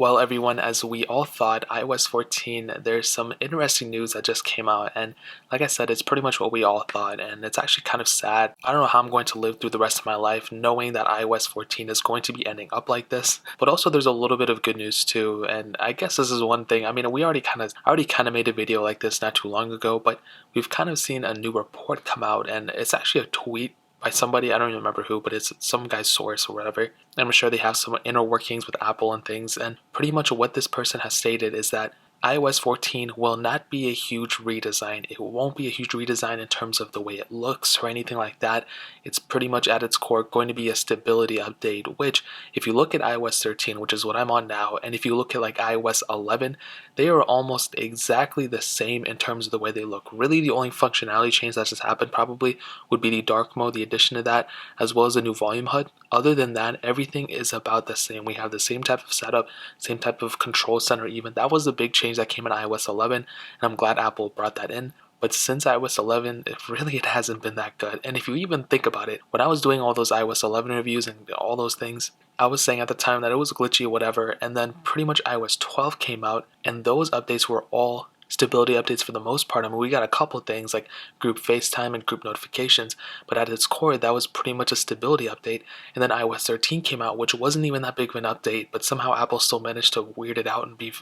Well, everyone, as we all thought, iOS 14, there's some interesting news that just came out, and like I said, it's pretty much what we all thought, and it's actually kind of sad. I don't know how I'm going to live through the rest of my life knowing that iOS 14 is going to be ending up like this. But also, there's a little bit of good news too, and I guess this is one thing. I mean, I already kind of made a video like this not too long ago, but we've kind of seen a new report come out, and it's actually a tweet by somebody, I don't even remember who, but it's some guy's source or whatever. And I'm sure they have some inner workings with Apple and things, and pretty much what this person has stated is that iOS 14 will not be a huge redesign. It won't be a huge redesign in terms of the way it looks or anything like that. It's pretty much at its core going to be a stability update, which if you look at iOS 13, which is what I'm on now, and if you look at like iOS 11, they are almost exactly the same in terms of the way they look. Really, the only functionality change that just happened probably would be the dark mode, the addition to that, as well as the new volume HUD. Other than that, everything is about the same. We have the same type of setup, same type of control center even. That was the big change that came in iOS 11, and I'm glad Apple brought that in. But since iOS 11, it hasn't been that good. And if you even think about it, when I was doing all those iOS 11 reviews and all those things, I was saying at the time that it was glitchy or whatever, and then pretty much iOS 12 came out, and those updates were all stability updates for the most part. I mean, we got a couple things like group FaceTime and group notifications, but at its core, that was pretty much a stability update. And then iOS 13 came out, which wasn't even that big of an update, but somehow Apple still managed to weird it out and be,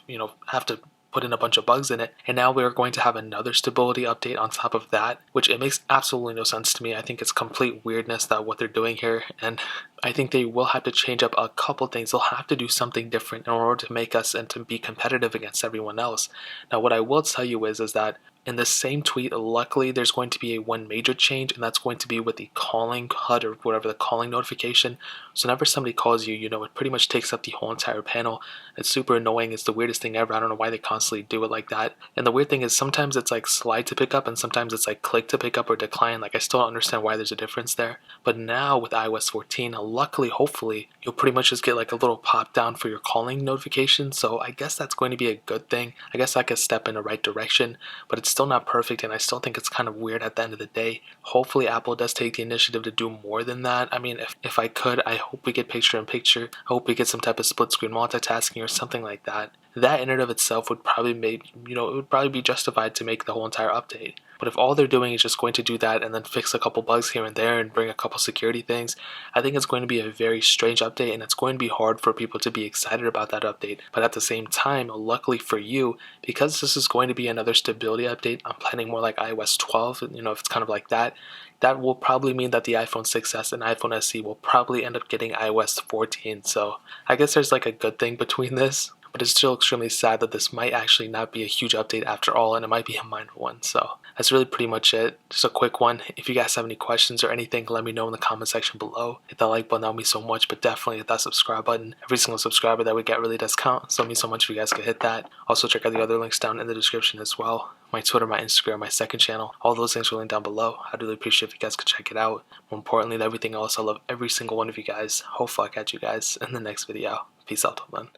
have to put in a bunch of bugs in it. And now we're going to have another stability update on top of that, which it makes absolutely no sense to me. I think it's complete weirdness that what they're doing here, and I think they will have to change up a couple things. They'll have to do something different in order to make us and to be competitive against everyone else. Now, what I will tell you is that in the same tweet, luckily there's going to be one major change, and that's going to be with the calling HUD or whatever, the calling notification. So whenever somebody calls you, it pretty much takes up the whole entire panel. It's super annoying. It's the weirdest thing ever. I don't know why they constantly do it like that. And the weird thing is sometimes it's like slide to pick up and sometimes it's like click to pick up or decline. Like I still don't understand why there's a difference there. But now with iOS 14, luckily, hopefully, you'll pretty much just get like a little pop down for your calling notification. So I guess that's going to be a good thing. I guess like a step in the right direction, but it's still not perfect, and I still think it's kind of weird at the end of the day. Hopefully Apple does take the initiative to do more than that. I mean, if I could, I hope we get picture in picture. I hope we get some type of split screen multitasking or something like that. That in and of itself would probably make, it would probably be justified to make the whole entire update. But if all they're doing is just going to do that and then fix a couple bugs here and there and bring a couple security things, I think it's going to be a very strange update, and it's going to be hard for people to be excited about that update. But at the same time, luckily for you, because this is going to be another stability update, I'm planning more like iOS 12, if it's kind of like that. That will probably mean that the iPhone 6s and iPhone SE will probably end up getting iOS 14. So I guess there's like a good thing between this. But it's still extremely sad that this might actually not be a huge update after all, and it might be a minor one. So that's really pretty much it. Just a quick one. If you guys have any questions or anything, let me know in the comment section below. Hit that like button, that would mean so much, but definitely hit that subscribe button. Every single subscriber that we get really does count, so it means so much if you guys could hit that. Also check out the other links down in the description as well. My Twitter, my Instagram, my second channel, all those things are linked down below. I'd really appreciate if you guys could check it out. More importantly than everything else, I love every single one of you guys. Hopefully I'll catch you guys in the next video. Peace out till then.